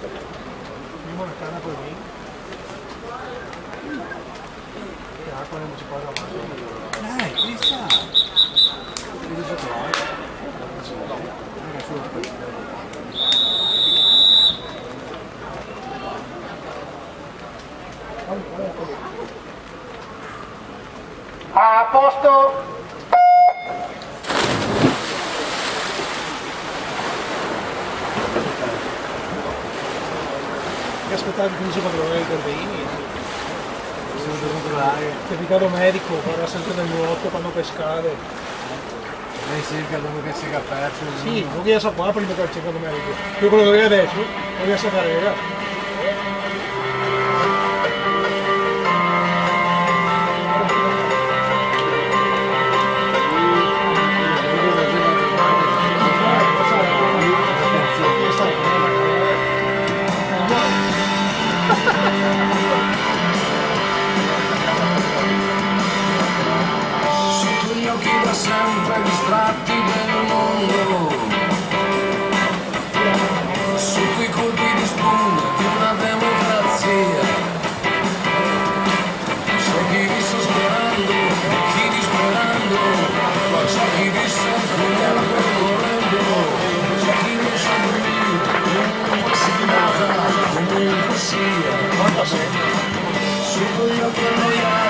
Prima una canna con lì. E acqua non ci posa mai. Dai, qui sta. Vedi sotto l'acqua. Non è solo per a posto. Che aspettare che finisce padrone dei Gardini. Certificato medico, guarda sempre nel nuoto quando pescare. Lei cerca dove che si è perso. Sì, non riesco qua prima che il cercato medico. Io quello che vedo adesso, non riesco a fare ragazzi. Sotto gli occhi da sempre distratti del mondo, sotto i colpi di spugna di una democrazia. C'è chi vi sta sperando, chi disperando, c'è chi vi sta correndo, c'è chi non sa più, comunque sia, comunque sia. Sotto gli occhi annoiati